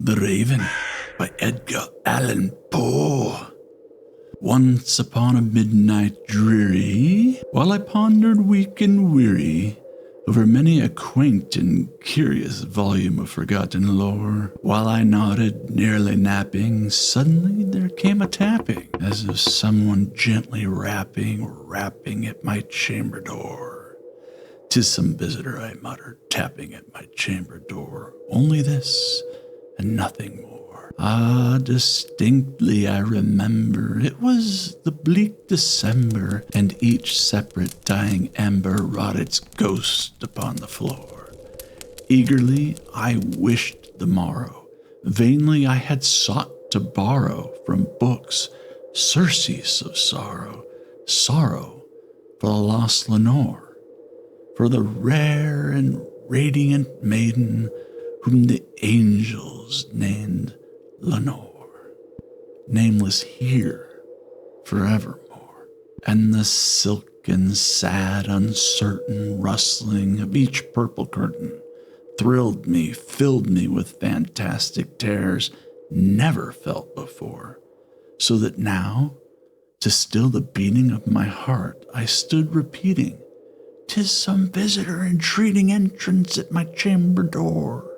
The Raven by Edgar Allan Poe. Once upon a midnight dreary, while I pondered weak and weary over many a quaint and curious volume of forgotten lore, while I nodded, nearly napping, suddenly there came a tapping, as of someone gently rapping at my chamber door. "'Tis some visitor," I muttered, tapping at my chamber door. "Only this, and nothing more." Ah, distinctly I remember it was the bleak December, and each separate dying ember wrought its ghost upon the floor. Eagerly I wished the morrow. Vainly I had sought to borrow from books surcease of sorrow, sorrow for the lost Lenore, for the rare and radiant maiden whom the angels named Lenore, nameless here forevermore. And the silken, sad, uncertain rustling of each purple curtain thrilled me, filled me with fantastic terrors never felt before, so that now, to still the beating of my heart, I stood repeating, "'Tis some visitor entreating entrance at my chamber door.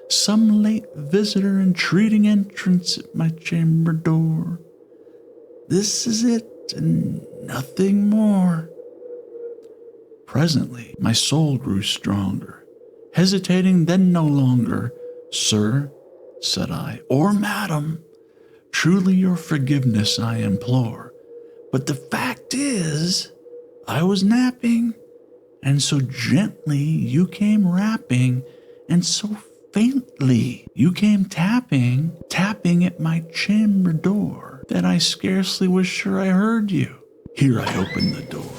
Some late visitor entreating entrance at my chamber door. This is it, and nothing more." Presently my soul grew stronger, hesitating then no longer. "Sir," said I, "or madam, truly your forgiveness I implore, but the fact is, I was napping, and so gently you came rapping, and so faintly you came tapping at my chamber door, that I scarcely was sure I heard you." Here I opened the door.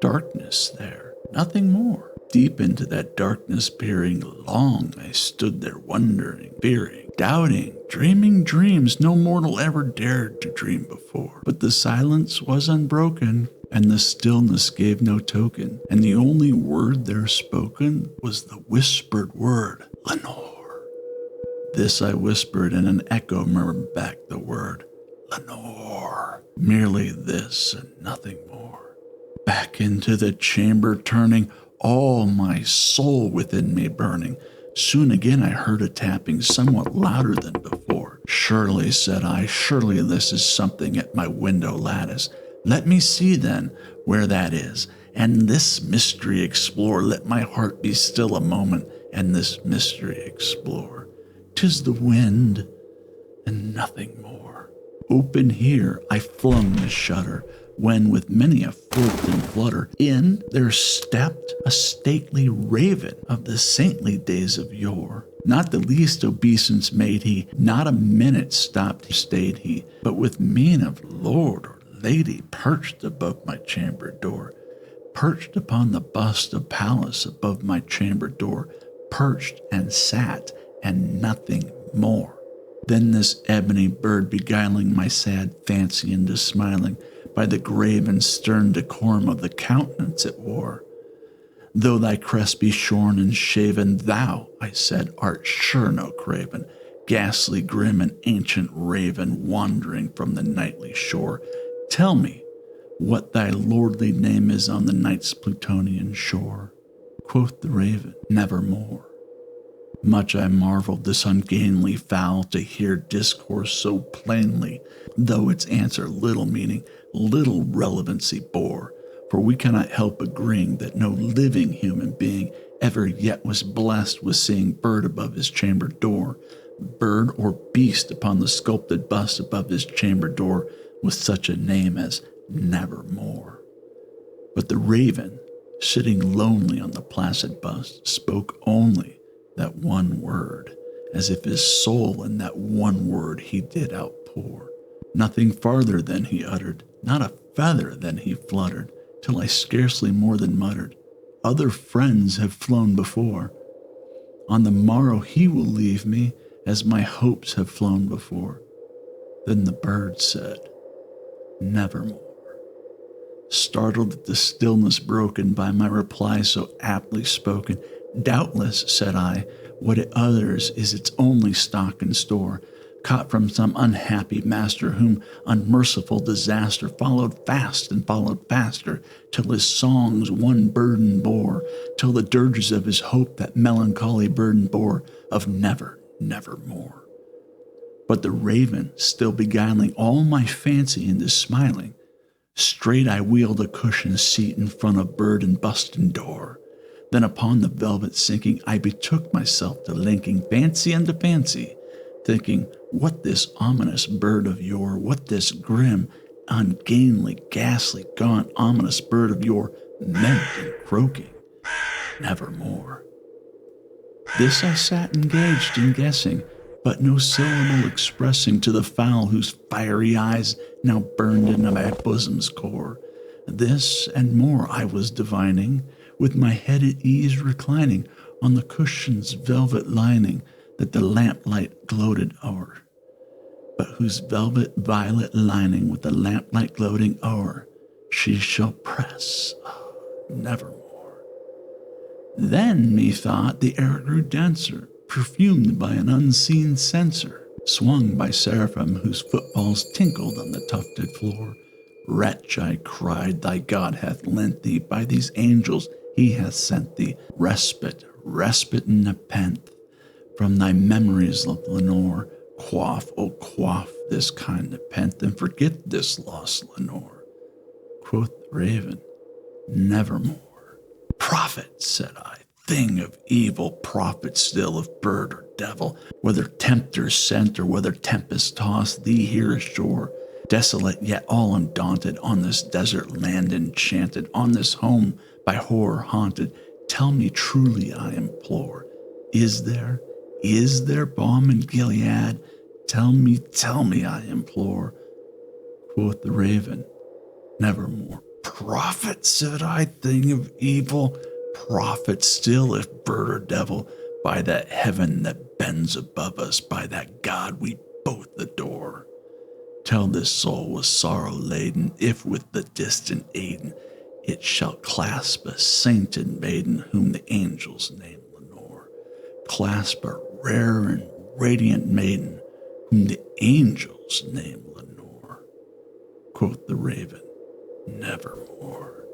Darkness there, nothing more. Deep into that darkness peering, long I stood there wondering, fearing, doubting, dreaming dreams no mortal ever dared to dream before. But the silence was unbroken, and the stillness gave no token, and the only word there spoken was the whispered word, "Lenore." This I whispered, and an echo murmured back the word, "Lenore." Merely this, and nothing more. Back into the chamber turning, all my soul within me burning. Soon again I heard a tapping, somewhat louder than before. "Surely," said I, "surely this is something at my window lattice. Let me see, then, where that is, and this mystery explore. Let my heart be still a moment, and this mystery explore. 'Tis the wind, and nothing more." Open here I flung the shutter, when with many a flirt and flutter, in there stepped a stately raven of the saintly days of yore. Not the least obeisance made he, not a minute stayed he, but with mien of lord or lady perched above my chamber door, perched upon the bust of Pallas above my chamber door, perched and sat, and nothing more. Then this ebony bird, beguiling my sad fancy into smiling, by the grave and stern decorum of the countenance it wore. "Though thy crest be shorn and shaven, thou," I said, "art sure no craven, ghastly, grim, and ancient raven, wandering from the nightly shore. Tell me what thy lordly name is on the night's Plutonian shore." Quoth the raven, "Nevermore." Much I marveled this ungainly fowl to hear discourse so plainly, though its answer little meaning, little relevancy bore, for we cannot help agreeing that no living human being ever yet was blessed with seeing bird above his chamber door, bird or beast upon the sculpted bust above his chamber door, with such a name as Nevermore. But the raven, sitting lonely on the placid bust, spoke only that one word, as if his soul in that one word he did outpour. Nothing farther than he uttered, not a feather than he fluttered, till I scarcely more than muttered, "Other friends have flown before. On the morrow he will leave me, as my hopes have flown before." Then the bird said, "Nevermore." Startled at the stillness broken by my reply so aptly spoken, Doubtless, said I, what it utters is its only stock and store, caught from some unhappy master whom unmerciful disaster followed fast and followed faster, till his songs one burden bore, till the dirges of his hope that melancholy burden bore of never, never more. But the raven, still beguiling all my fancy into smiling, straight I wheeled a cushioned seat in front of bird and bustin' door. Then upon the velvet sinking, I betook myself to linking fancy unto fancy, thinking what this ominous bird of yore, what this grim, ungainly, ghastly, gaunt, ominous bird of yore meant in croaking, nevermore. This I sat engaged in guessing, but no syllable expressing to the fowl whose fiery eyes now burned into my bosom's core. This and more I was divining, with my head at ease reclining on the cushion's velvet lining that the lamplight gloated o'er, but whose velvet violet lining with the lamplight gloating o'er she shall press, nevermore. Then, methought, the air grew denser, perfumed by an unseen censer, swung by seraphim whose footfalls tinkled on the tufted floor. Wretch, I cried, thy God hath lent thee, by these angels he hath sent thee, respite, respite and nepenthe, from thy memories of Lenore. Quaff, oh quaff this kind nepenthe, and forget this lost Lenore. Quoth the raven, nevermore. Prophet, said I, thing of evil, prophet still of bird or devil, whether tempter sent or whether tempest tossed thee here ashore, desolate yet all undaunted, on this desert land enchanted, on this home by horror haunted, tell me truly, I implore, is there balm in Gilead? Tell me, I implore. Quoth the raven, nevermore. Prophet, said I, thing of evil, prophet still if bird or devil, by that heaven that bends above us, by that God we both adore. Tell this soul with sorrow laden, if with the distant Aden, it shall clasp a sainted maiden whom the angels name Lenore. Clasp a rare and radiant maiden whom the angels name Lenore. Quoth the raven, nevermore.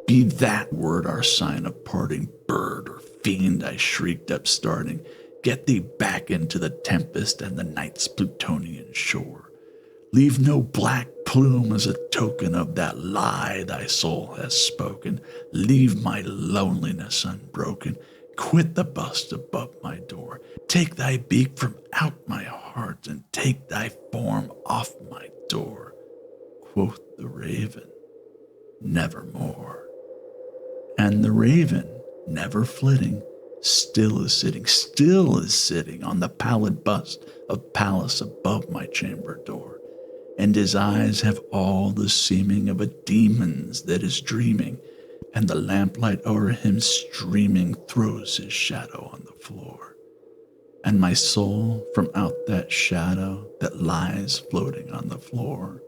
Be that word our sign of parting, bird or fiend, I shrieked upstarting. Get thee back into the tempest and the night's Plutonian shore. Leave no black plume as a token of that lie thy soul has spoken. Leave my loneliness unbroken. Quit the bust above my door. Take thy beak from out my heart, and take thy form off my door. Quoth the raven, nevermore. And the raven, never flitting, still is sitting on the pallid bust of Pallas above my chamber door. And his eyes have all the seeming of a demon's that is dreaming, and the lamplight o'er him streaming throws his shadow on the floor. And my soul from out that shadow that lies floating on the floor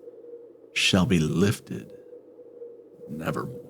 shall be lifted nevermore.